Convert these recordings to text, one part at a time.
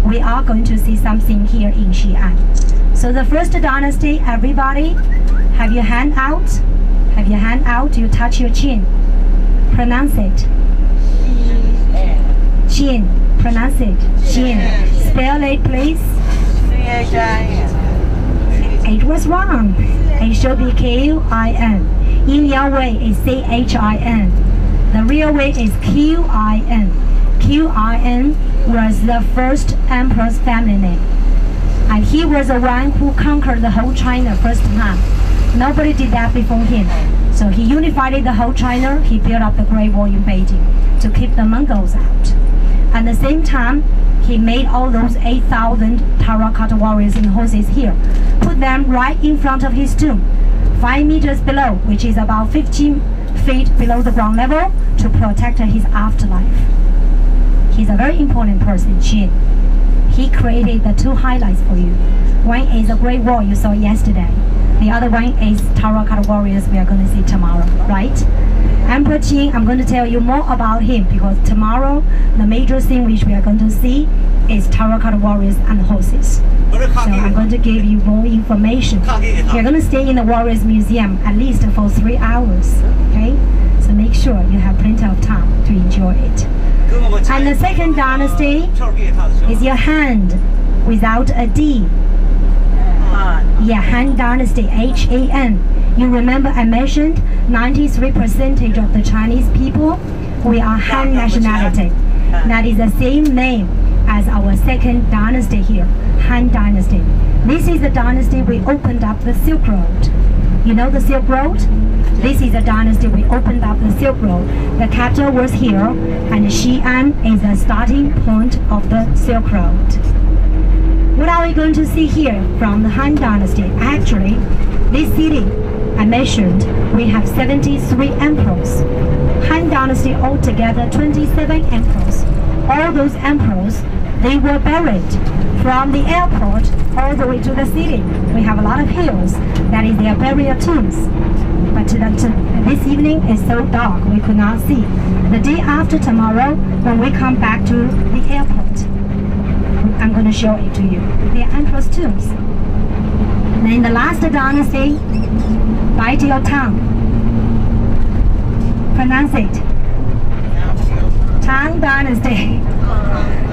we are going to see something here in Xi'an. So the first dynasty, everybody, have your hand out. Have your hand out, you touch your chin. Pronounce it. Qin. Pronounce it. Qin. Spell it, please. It was wrong. It should be Q-I-N. In your way, it's C-H-I-N. The real way is Q-I-N. Qin was the first emperor's family name. And he was the one who conquered the whole China first time. Nobody did that before him. So he unified the whole China. He built up the Great Wall in Beijing to keep the Mongols out. At the same time, he made all those 8,000 terracotta warriors and horses here. Put them right in front of his tomb, 5 meters below, which is about 15 feet below the ground level, to protect his afterlife. He's a very important person, Qin. He created the 2 highlights for you. One is the Great Wall you saw yesterday. The other one is terracotta warriors we are going to see tomorrow, right? Emperor Qin, I'm going to tell you more about him because tomorrow the major thing which we are going to see is terracotta warriors and horses. So I'm going to give you more information. You're going to stay in the Warriors Museum at least for 3 hours, okay? So make sure you have plenty of time to enjoy it. And the second dynasty is your hand without a D. Yeah, Han Dynasty, H-A-N. You remember I mentioned 93% of the Chinese people, we are Han nationality. That is the same name as our second dynasty here, Han Dynasty. This is the dynasty we opened up the Silk Road. You know the Silk Road? This is the dynasty we opened up the Silk Road. The capital was here, and Xi'an is the starting point of the Silk Road. What are we going to see here from the Han Dynasty? Actually, this city I mentioned, we have 73 emperors. Han Dynasty altogether 27 emperors. All those emperors, they were buried from the airport all the way to the city. We have a lot of hills, that is their burial tombs. But this evening is so dark, we could not see. The day after tomorrow, when we come back to the airport, I'm going to show it to you. The emperor's tombs. Then the last dynasty, bite your tongue. Pronounce it. Tang Dynasty.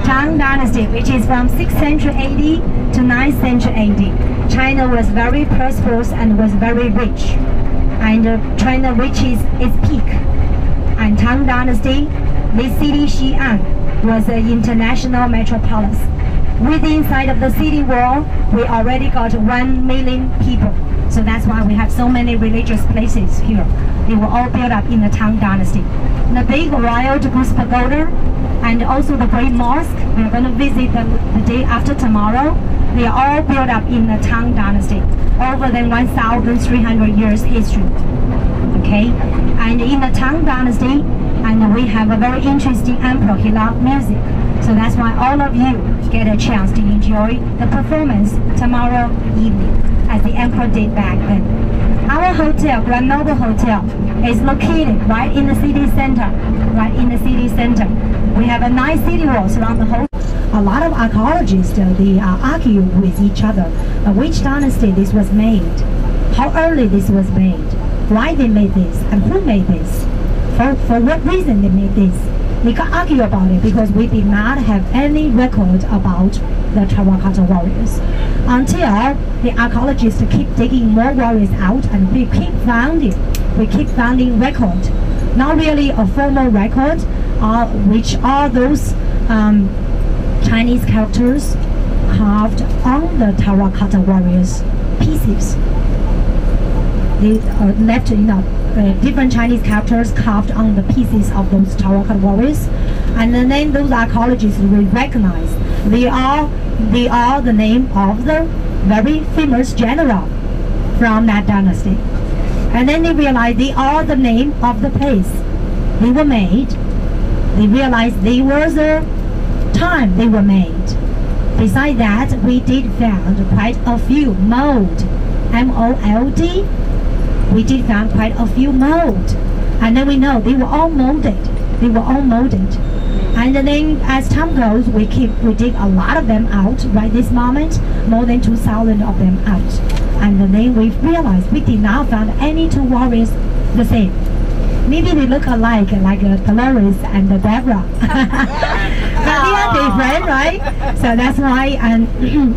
Tang Dynasty, which is from 6th century AD to 9th century AD. China was very prosperous and was very rich. And China reaches its peak. And Tang Dynasty, this city Xi'an, was an international metropolis. Within inside of the city wall, we already got 1 million people. So that's why we have so many religious places here. They were all built up in the Tang Dynasty. The big Wild Goose Pagoda and also the Great Mosque, we're going to visit the day after tomorrow. They are all built up in the Tang Dynasty. Over than 1,300 years history. Okay? And in the Tang Dynasty, and we have a very interesting emperor. He loved music. So that's why all of you get a chance to enjoy the performance tomorrow evening, as the emperor did back then. Our hotel, Grand Noble Hotel, is located right in the city center. Right in the city center. We have a nice city wall surround the whole. A lot of archaeologists, they argue with each other which dynasty this was made, how early this was made, why they made this, and who made this, for what reason they made this. We can argue about it because we did not have any record about the terracotta warriors. Until the archaeologists keep digging more warriors out, and we keep finding record. Not really a formal record, which are those Chinese characters carved on the terracotta warriors pieces. They left, different Chinese characters carved on the pieces of those terracotta warriors, and then those archaeologists will recognize they are the name of the very famous general from that dynasty, and then they realize they are the name of the place they were made. They realized they were the time they were made. Besides that, we did find quite a few mold, M-O-L-D. We did find quite a few mold, and then we know they were all molded. They were all molded, And then as time goes, we dig a lot of them out. Right this moment, more than 2,000 of them out. And then we realized we did not find any two warriors the same. Maybe they look alike, like Dolores and Deborah. But they are different, right? So that's why, and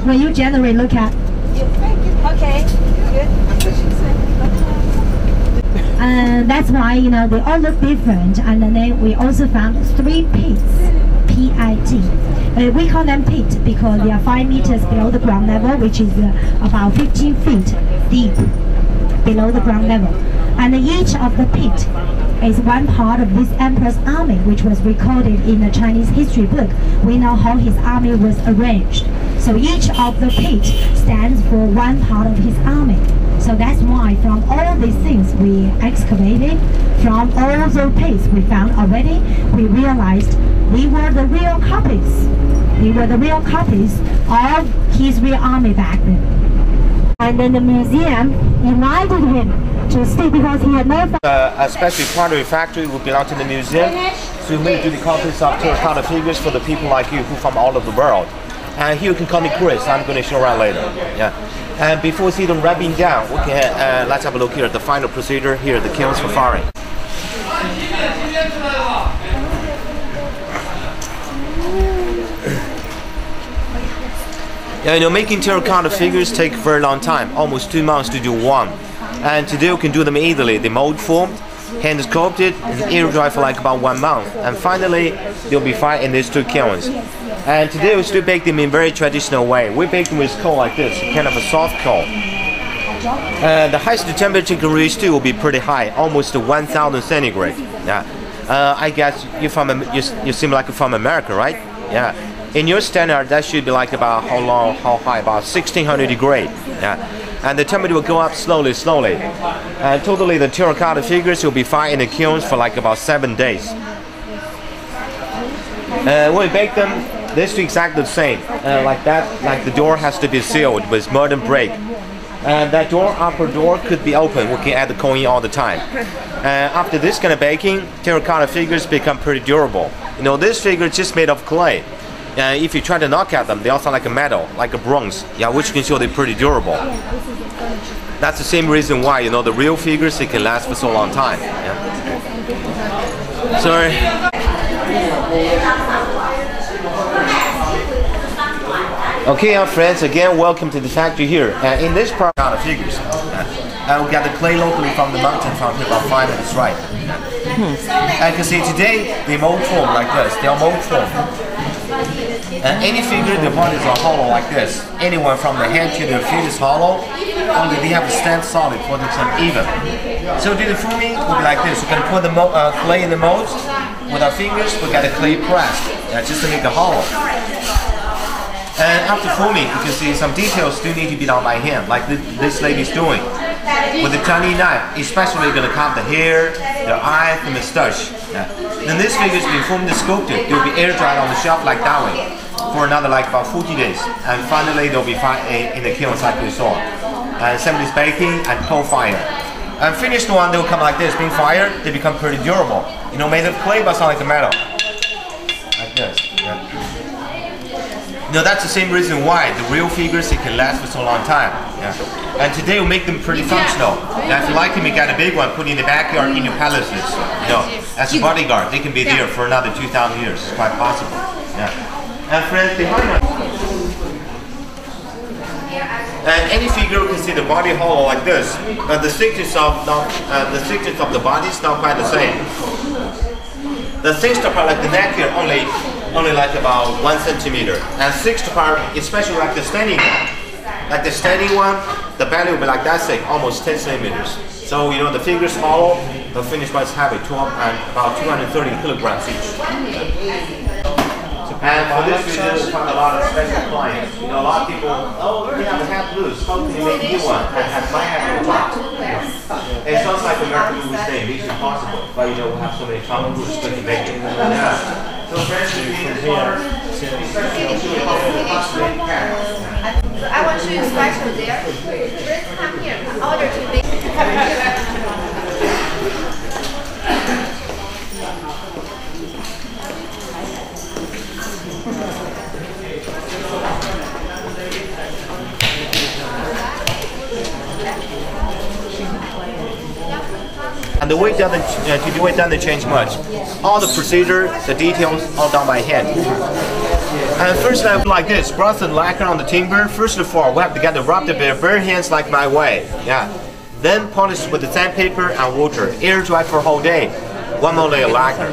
when you generally look at. Okay, good. And that's why, you know, they all look different. And then we also found 3 pits, P-I-T. We call them pit because they are 5 meters below the ground level, which is about 15 feet deep below the ground level. And each of the pit is one part of this emperor's army, which was recorded in the Chinese history book. We know how his army was arranged. So each of the pit stands for one part of his army. So that's why from all these things we excavated, from all those pits we found already, we realized they were the real copies. They were the real copies of his real army back then. And then the museum invited him to stay because he had no... especially pottery factory will belong to the museum. So we do the copies of terracotta figures for the people like you who from all over the world. And here you can call me Chris. I'm going to show around later. Yeah. And before we see them rubbing down, we can let's have a look here at the final procedure here, the kilns for firing. Yeah, you know, making terracotta figures take a very long time, almost 2 months to do one. And today we can do them easily. They mold formed, hand sculpted, and air dry for like about 1 month. And finally, they'll be fired in these 2 kilns. And today we still bake them in very traditional way. We bake them with coal like this, kind of a soft coal. The highest temperature can reach to will be pretty high, almost 1,000 centigrade. Yeah. I guess you seem like you're from America, right? Yeah. In your standard, that should be like about how high? About 1,600 degrees. Yeah. And the temperature will go up slowly. And totally the terracotta figures will be fired in the kilns for like about 7 days. When we bake them, this is exactly the same. Like that, like the door has to be sealed with mud and brick. And that door, upper door, could be open. We can add the coin all the time. After this kind of baking, terracotta figures become pretty durable. You know, this figure is just made of clay. If you try to knock at them, they also like a metal, like a bronze. Yeah, which can show they're pretty durable. That's the same reason why, you know, the real figures, they can last for so long time. Yeah. Sorry. Okay, our friends, again, welcome to the factory here. In this part of figures, we got the clay locally from the mountain from here about 5 minutes right. As you can see today, they mold form like this. They are mold form. Any figure, the bodies are hollow like this. Anyone from the head to the feet is hollow. Only they have to stand solid for them to be even. So do the forming will be like this. We're going to put the clay in the molds. With our fingers, we got the clay pressed, just to make it hollow. And after forming, you can see some details still need to be done by hand, like this lady's doing. With the tiny knife, especially going to cut the hair, the eyes, the mustache. Then this figure's been formed and sculpted. They'll be air dried on the shelf like that way for another like about 40 days. And finally they'll be fired in the kilns like we saw. And somebody's baking and coal fire. And finished one, they'll come like this, being fired, they become pretty durable. You know, made of clay but sound like a metal. Like this. You know, that's the same reason why the real figures, they can last for so long time. And today we make them pretty functional. Now if you like them, you got a big one put in the backyard in your palaces. You know, as a bodyguard, they can be there for another 2,000 years. It's quite possible. And friends, behind us. And any figure can see the body hollow like this, but the thickness of the body is not quite the same. The thickest part, like the neck here, only like about 1 centimeter, and thickest part, especially like the standing one. Like the standing one, the belly will be like that thick, almost 10 centimeters. So you know the figure's hollow, the finished one is heavy, about 230 kilograms each. And for this video, we found a lot of special clients. You know, a lot of people, we have a hat loose, how can you make you one? And have my hat on top. It sounds like American Louis name, it's impossible. But you know, we have so many common rules to make it. So friends, I want to show you special there. Let's come here. Order to make. doesn't change much. All the procedure, the details, all done by hand. And first I like this, brush and lacquer on the timber. First of all, we have to get the rub the bare hands like my way. Yeah. Then polish with the sandpaper and water. Air dry for a whole day. One more layer lacquer.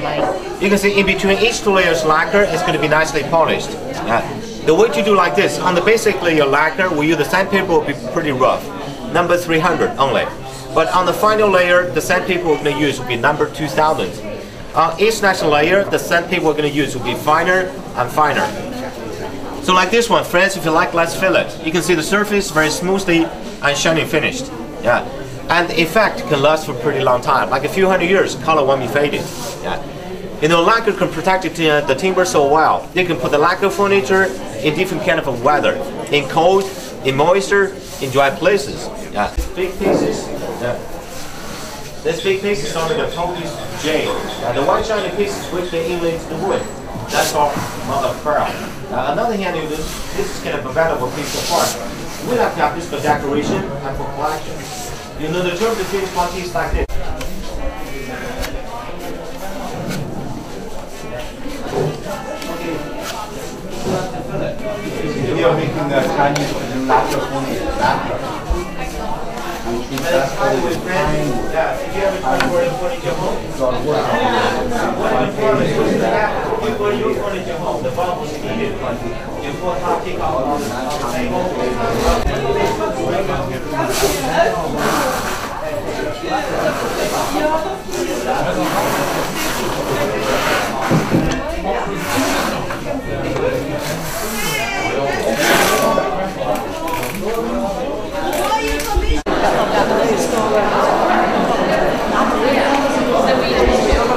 You can see in between each 2 layers lacquer, it's going to be nicely polished. Yeah. The way to do like this, on the basic layer lacquer, we use the sandpaper will be pretty rough. Number 300 only. But on the final layer, the sandpaper we're going to use will be number 2000. On each next layer, the sandpaper we're going to use will be finer and finer. So like this one, friends, if you like, let's fill it. You can see the surface very smoothly and shiny finished. Yeah. And the effect can last for a pretty long time, like a few hundred years, color won't be faded. Yeah. You know, lacquer can protect the timber so well. You can put the lacquer furniture in different kind of weather, in cold, in moisture, in dry places. Yeah. Big pieces. Yeah. This big piece is only the tallest jade. The white shiny pieces which they inlay into the wood. That's all mother of pearl. Another hand, this is kind of a valuable piece of art. We like to have this for decoration and for collection. You know, the term between quantities like this. We are making the Chinese lacquer lacquer. That's by the way, friends, if you ever try to order furniture home, before you furniture home, the bulb was needed. You put hot take out on the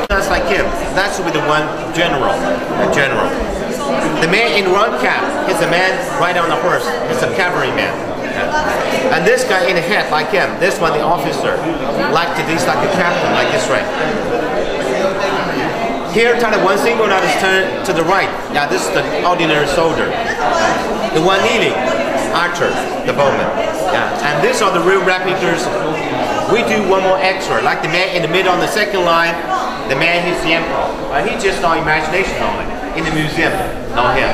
That's like him. That's with the one general. The man in round cap is a man right on the horse. It's a cavalryman. And this guy in the hat like him. This one the officer. Like a captain, like this right. Here, turn one single, now it's turned to the right. Yeah, this is the ordinary soldier. The one kneeling, archer, the bowman. Yeah, and these are the real replicas. We do one more extra, like the man in the middle on the second line. The man is the emperor. But he's just our imagination only. In the museum, not him.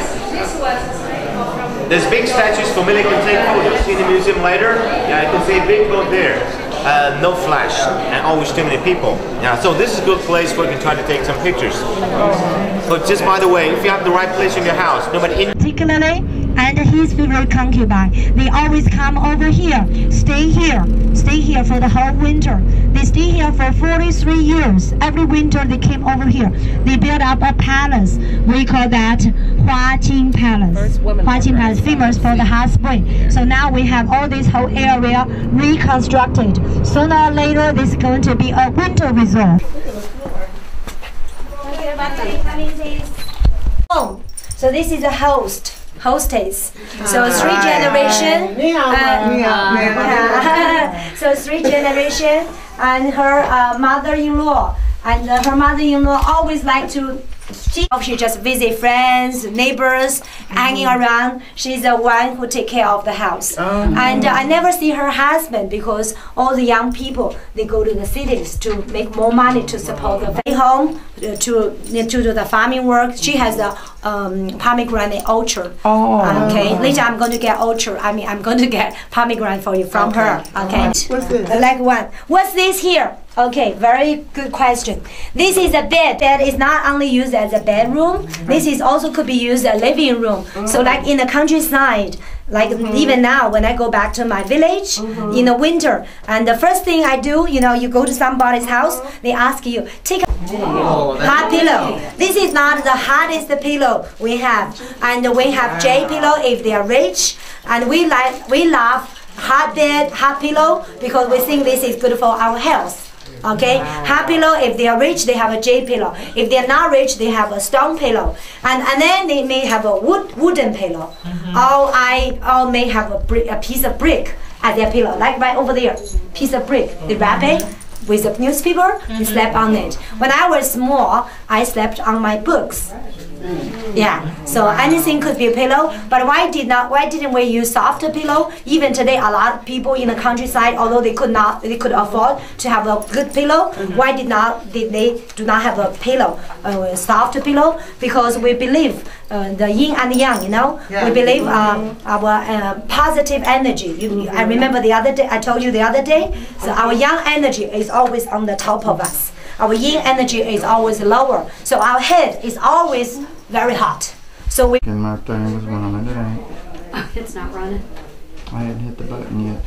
There's big statues for military can take photos. In the museum later, yeah, you can see a big boat there. No flash, and always too many people. Yeah, so this is a good place where you can try to take some pictures. But just by the way, if you have the right place in your house, nobody in particularly, and his favorite concubine, they always come over here, stay here for the whole winter. They stay here for 43 years. Every winter they came over here. They built up a palace. We call that Qin Palace. Qin Palace, famous for the hot spring. So now we have all this whole area reconstructed. Sooner or later, this is going to be a winter resort. So this is a hostess. So 3 generations. So 3 generations, and her mother-in-law and her mother-in-law always like to. She just visit friends, neighbors, hanging around. She's the one who take care of the house. And I never see her husband because all the young people, they go to the cities to make more money to support the family home, to do the farming work. She has a pomegranate orchard. Okay, later I'm going to get orchard. I'm going to get pomegranate for you from her. Okay. What's this? Like one. What's this here? Okay, very good question. This is a bed. Bed is not only used as a bedroom. This is also could be used as a living room. So like in the countryside, like even now when I go back to my village in the winter, and the first thing I do, you know, you go to somebody's house, they ask you, take a hot pillow. This is not the hottest pillow we have. And we have J pillow if they are rich. And we love hot bed, hot pillow because we think this is good for our health. Okay, hot pillow, if they are rich, they have a J pillow. If they are not rich, they have a stone pillow. And then they may have a wooden pillow. Or may have a piece of brick as their pillow, like right over there, piece of brick. They wrap it with a newspaper, they slept on it. When I was small, I slept on my books. Yeah, so anything could be a pillow, but why didn't we use soft pillow? Even today, a lot of people in the countryside, although they could afford to have a good pillow, why did they do not have a pillow, soft pillow? Because we believe the yin and yang, you know. We believe our positive energy. I remember the other day, I told you the other day, so our yang energy is always on the top of us. Our yin energy is always lower, so our head is always very hot. So we. My thing was running today. It's not running. I hadn't hit the button yet.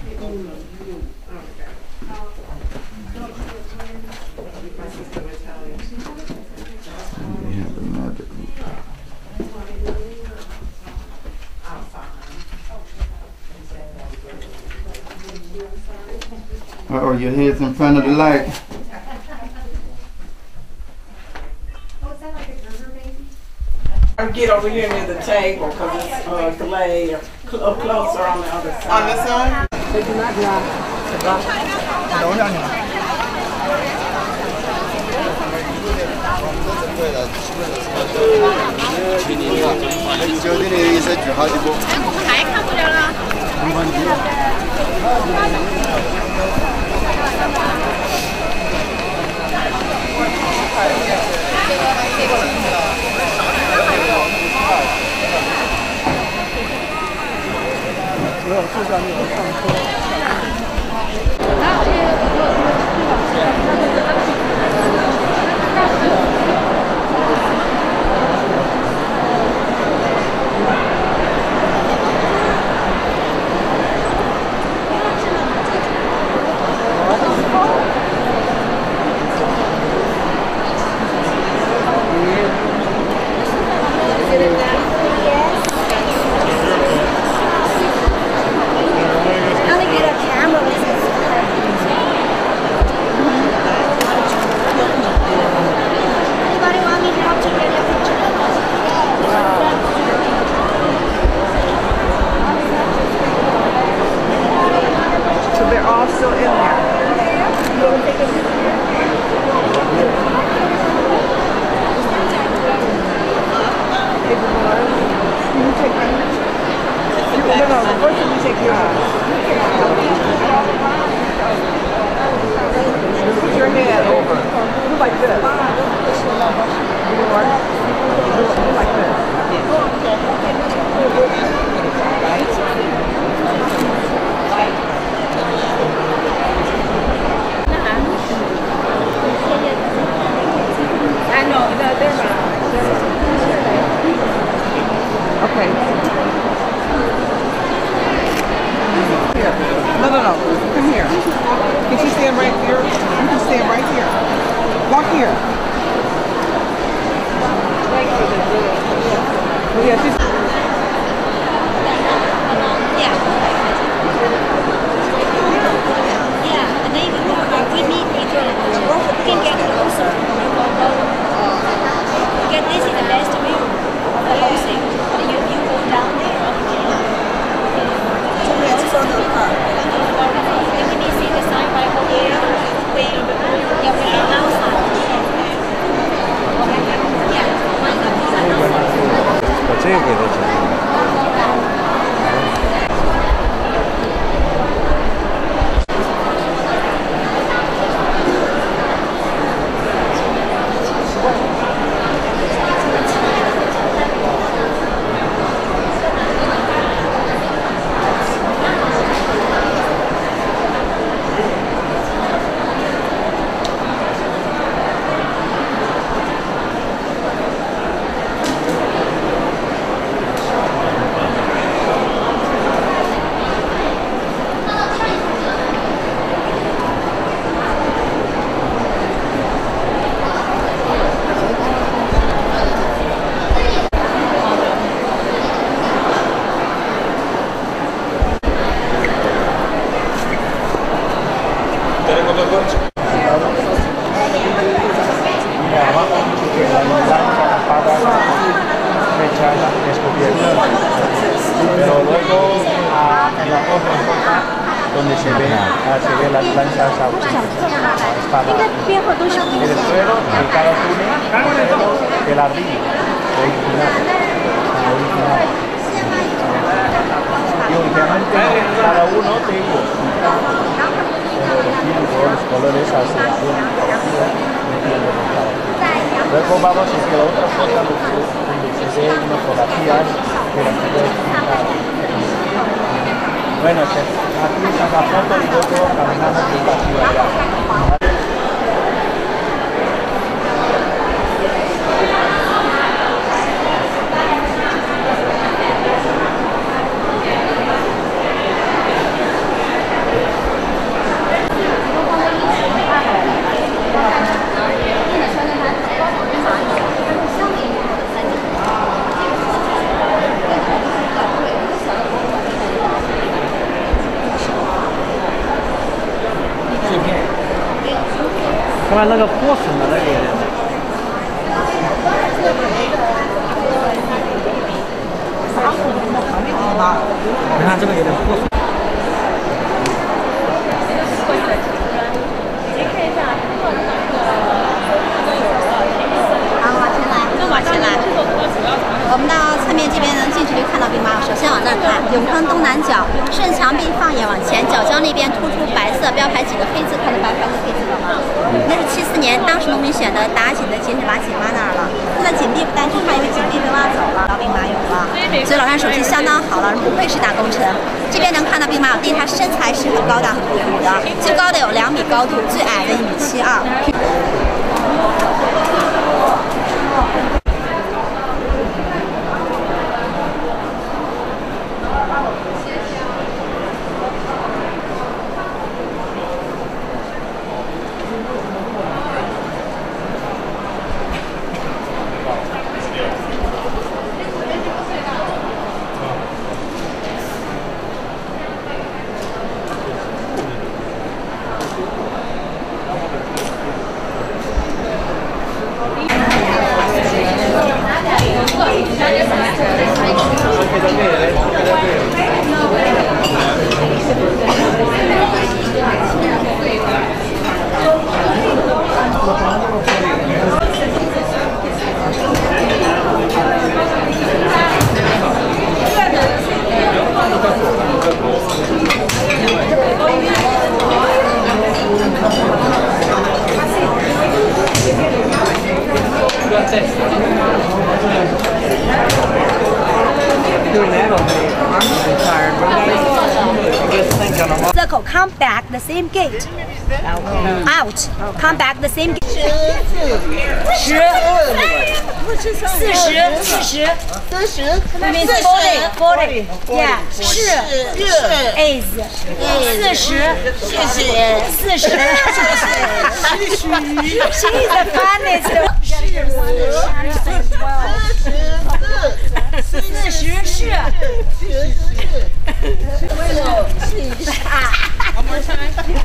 We have another group. Uh-oh, your head's in front of the light. Get over here near the table because it's clay closer on the other side. On this side? They do not drop. donde se ve la plancha espada. El suelo de cada túnel de ladrillo. Cada uno tengo los colores luego vamos hacia la otra foto donde se ve unas fotografías de la ciudad. Bueno, aquí está la foto y luego caminamos por la ciudad.看那个破损的那个。你看这个有点破损。往前来。我们到侧面这边能近距离看到兵马俑。首先往那儿看，永康东南角，顺墙壁放眼往前，角角那边突出白色标牌几个黑字，看到白牌的黑字了吗？那是74年，当时农民选的打井的井址把井挖那儿了。现在井壁不单纯看，因为井壁被挖走了，到兵马俑了。所以老山手气相当好了，不愧是大工程。这边能看到兵马俑，它身材是很高大、很魁梧的，最高的有2米高度，最矮的1.72米。Circle, come back the same gate. Out. Come back the same gate. 40. Means 40. Yeah. 是 is 40. She's the funniest. 40.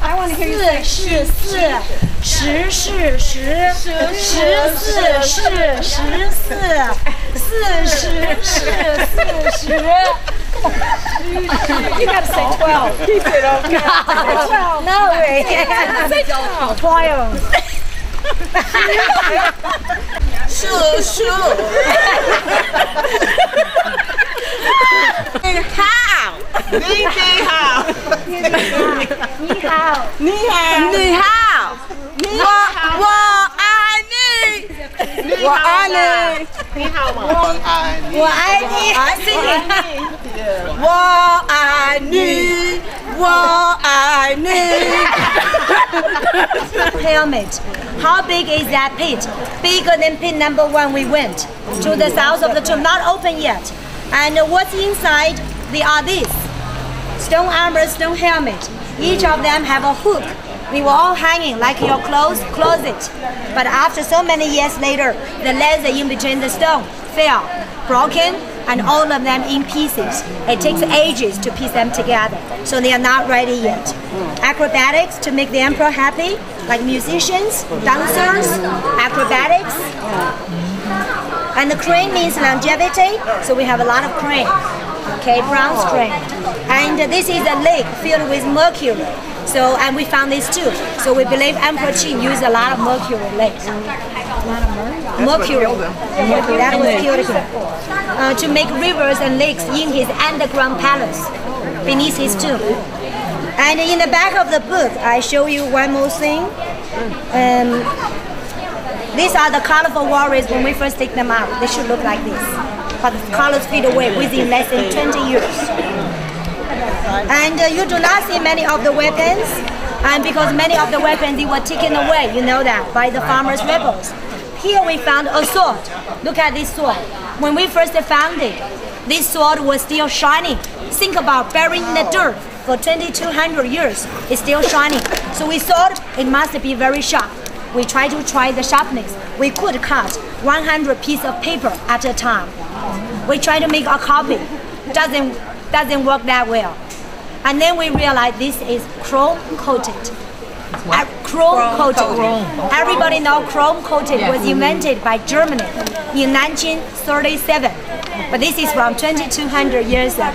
I want to hear you say 40. You gotta say 12. He said, okay. 12. No way. Say 12. 我爱你 Helmet. How big is that pit? Bigger than pit number 1 we went to the south of the tomb, not open yet. And what's inside? They are this. Stone armor, stone helmet. Each of them have a hook. We were all hanging like your clothes closet. But after so many years later, the leather in between the stone fell, broken, and all of them in pieces. It takes ages to piece them together, so they are not ready yet. Acrobatics to make the emperor happy, like musicians, dancers, acrobatics. And the crane means longevity, so we have a lot of crane. Okay, bronze crane. And this is a lake filled with mercury. So, and we found this too. So we believe Emperor Qin used a lot of mercury lakes. Mercury. That was killed to make rivers and lakes in his underground palace beneath his tomb. And in the back of the book, I show you one more thing. These are the colorful warriors when we first take them out. They should look like this. But the colors fade away within less than 20 years. And you do not see many of the weapons, and because many of the weapons they were taken away, you know that, by the farmers' rebels. Here we found a sword. Look at this sword. When we first found it, this sword was still shining. Think about burying in the dirt for 2,200 years. It's still shining. So we thought it must be very sharp. We tried to try the sharpness. We could cut 100 pieces of paper at a time. We tried to make a copy. Doesn't work that well. And then we realized this is chrome coated. Chrome coated. Everybody knows chrome coated was invented by Germany in 1937. But this is from 2,200 years ago.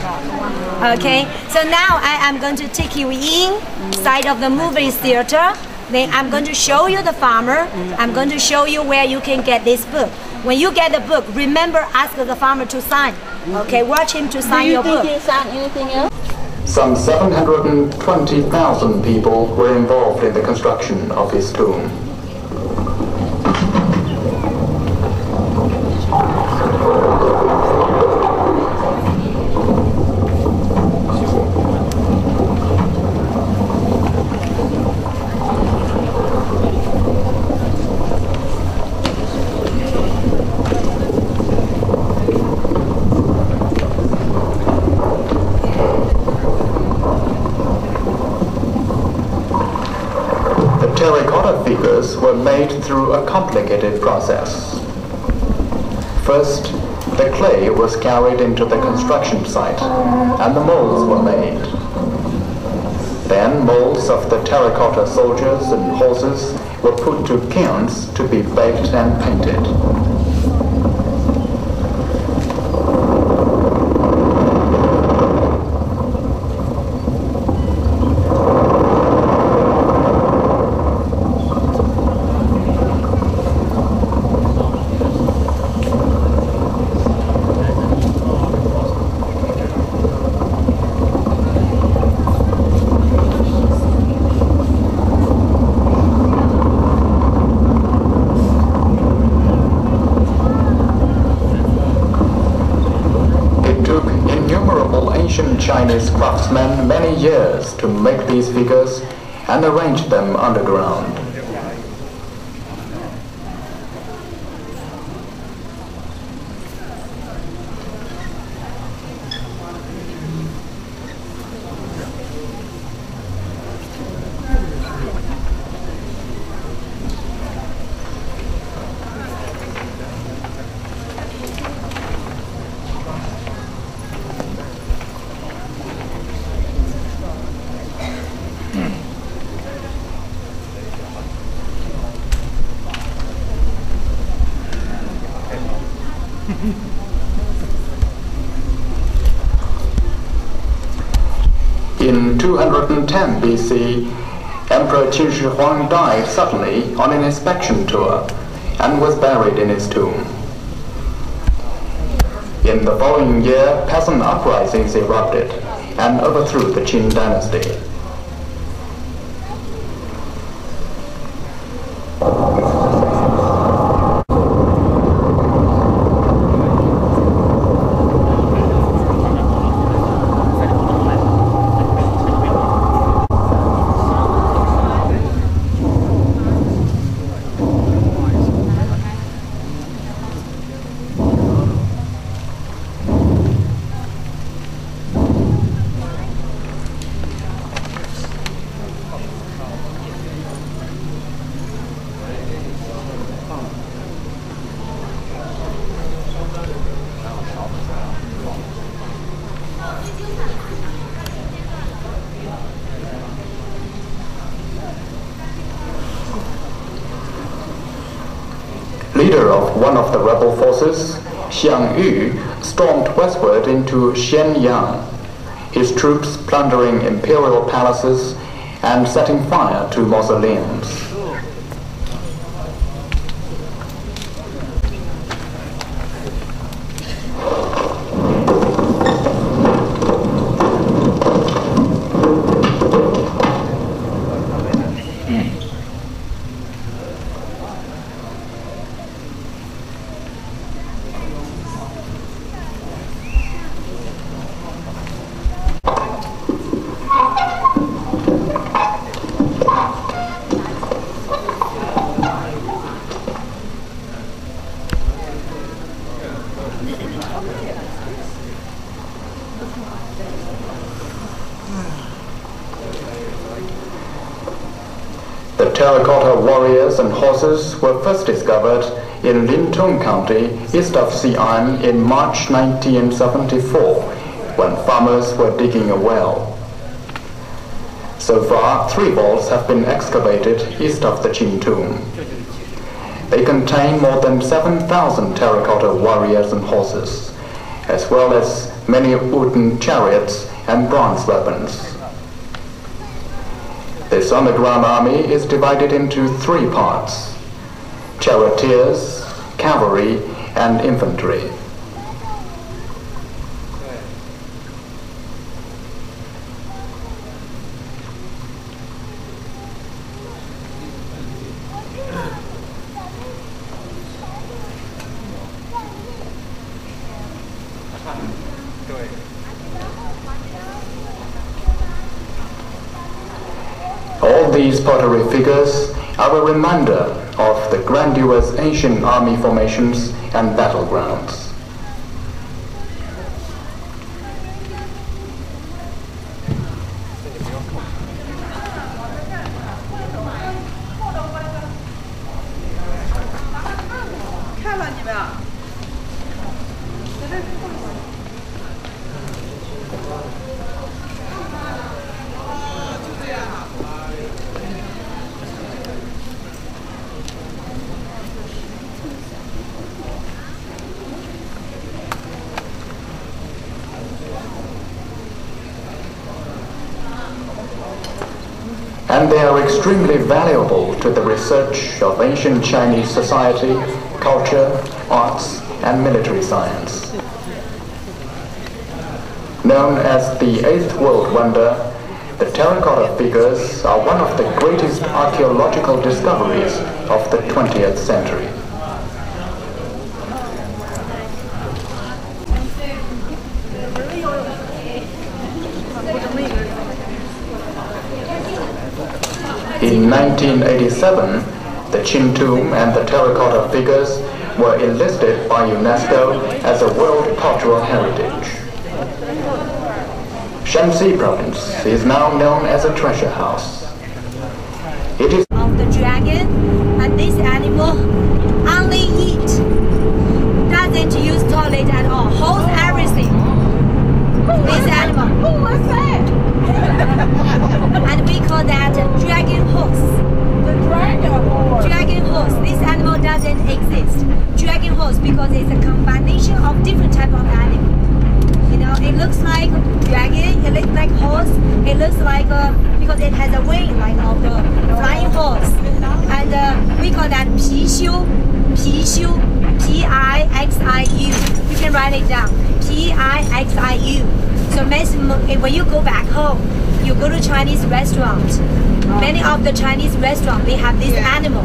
Okay, so now I am going to take you inside of the movie theater. Then I'm going to show you the farmer. I'm going to show you where you can get this book. When you get the book, remember ask the farmer to sign. Okay, watch him to sign your book. Do you think he signed anything else? Some 720,000 people were involved in the construction of his tomb. Terracotta figures were made through a complicated process. First, the clay was carried into the construction site, and the molds were made. Then molds of the terracotta soldiers and horses were put to kilns to be baked and painted. Chinese craftsmen many years to make these figures and arrange them underground. In 210 BC, Emperor Qin Shi Huang died suddenly on an inspection tour and was buried in his tomb. In the following year, peasant uprisings erupted and overthrew the Qin Dynasty. Leader of one of the rebel forces, Xiang Yu, stormed westward into Xianyang, his troops plundering imperial palaces and setting fire to mausoleums. The terracotta warriors and horses were first discovered in Lintung County, east of Xi'an, in March 1974, when farmers were digging a well. So far, 3 vaults have been excavated east of the Qin tomb. They contain more than 7,000 terracotta warriors and horses, as well as many wooden chariots and bronze weapons. This underground army is divided into 3 parts: charioteers, cavalry, and infantry. All these pottery figures are a reminder of the grandiose ancient army formations and battlegrounds. And they are extremely valuable to the research of ancient Chinese society, culture, arts, and military science. Known as the 8th World Wonder, the terracotta figures are one of the greatest archaeological discoveries of the 20th century. In 1987, the Qin tomb and the terracotta figures were enlisted by UNESCO as a World Cultural Heritage. Shanxi province is now known as a treasure house. It is of the dragon, and this animal only eat, doesn't use toilet at all, holds everything. This animal. Who was that? And we call that dragon horse. The dragon horse. Dragon horse. This animal doesn't exist. Dragon horse because it's a combination of different type of animal. You know, it looks like dragon, it looks like horse, it looks like because it has a wing like of the flying horse. And we call that Pixiu, Pixiu, P-I-X-I-U. You can write it down, P-I-X-I-U. So when you go back home, you go to Chinese restaurant. Many of the Chinese restaurants, they have this animal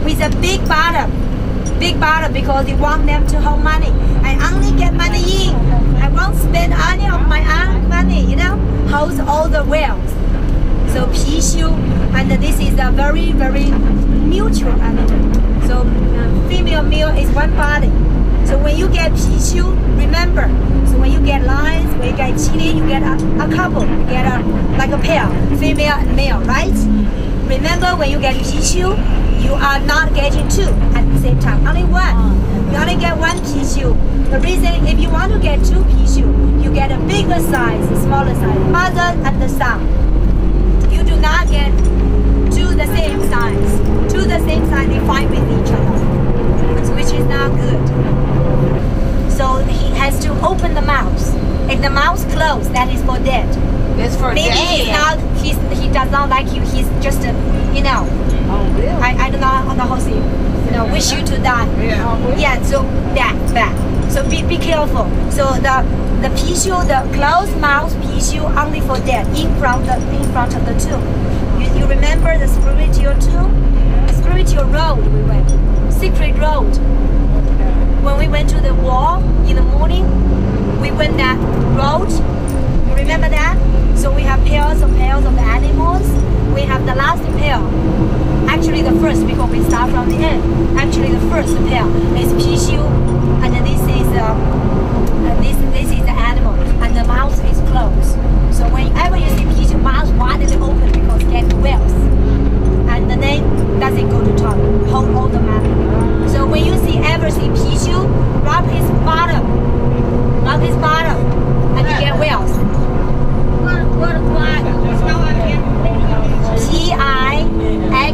with a big bottom. Big bottom because they want them to hold money. I only get money in. I won't spend any of my own money, you know, holds all the wealth. So Pixiu, and this is a very, very mutual animal. So female, male is one body. So when you get Pixiu, remember, so when you get lions, when you get chili, you get a couple, you get like a pair, female and male, right? Remember when you get Pixiu, you are not getting 2 at the same time, only 1. You only get 1 Pixiu. The reason, if you want to get 2 Pixiu, you get a bigger size, a smaller size, mother and the son. You do not get 2 the same size. 2 the same size, they fight with each other, which is not good. So he has to open the mouth. If the mouth closed, that is for dead. It's for maybe Dad. he does not like you. He's just you know. Oh, really? I don't know how to say. You know, wish you to die. Yeah. So bad. So be careful. So the tissue, the closed mouth tissue, only for dead in front of the tomb. You remember the spiritual tomb, the spiritual road we went, secret road. When we went to the wall in the morning, we went that road. You remember that? So we have pairs of animals. We have the last pair. Actually, the first before we start from the end. Actually, the first pair is tissue, and this is the animal, and the mouth is closed. So whenever you see tissue, mouth widely open because get wealth, and the name doesn't go to top, hold all the money. So when you ever see tissue, rub his bottom, and you get wealth. T-I-X-I-U.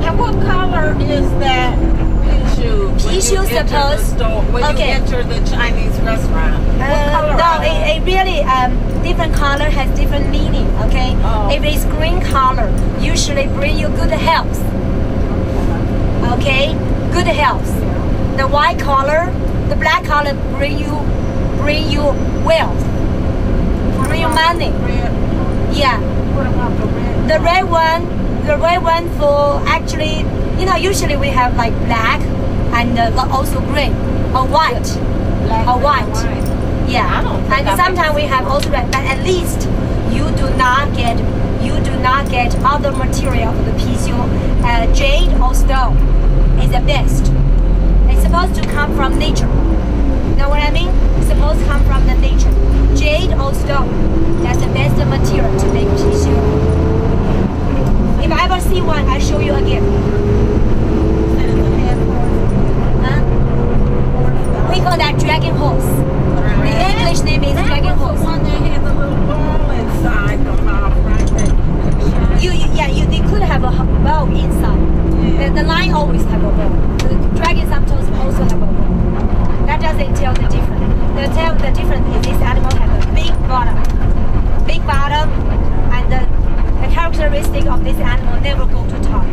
And what color is that tissue? Tissue supposed. When you enter the Chinese restaurant. No, it really different color has different meaning. Okay, if it's green color, usually bring you good health. Okay, good health. The white color, the black color bring you wealth, bring you money. Yeah. What about the red? The red one for actually, you know, usually we have like black and also green or white. Yeah. And sometimes we have also red, but at least you do not get other material of the tissue. Jade or stone is the best. It's supposed to come from nature. You know what I mean? It's supposed to come from the nature. Jade or stone, that's the best material to make tissue. If I ever see one, I'll show you again. We call that dragon horse. The English name is dragon horse. One that has a little ball inside the mouth, right? They could have a bow inside. The lion always have a bow. The dragon sometimes also have a bow. That doesn't tell the difference. The difference is this animal has a big bottom, and the characteristic of this animal never go to top.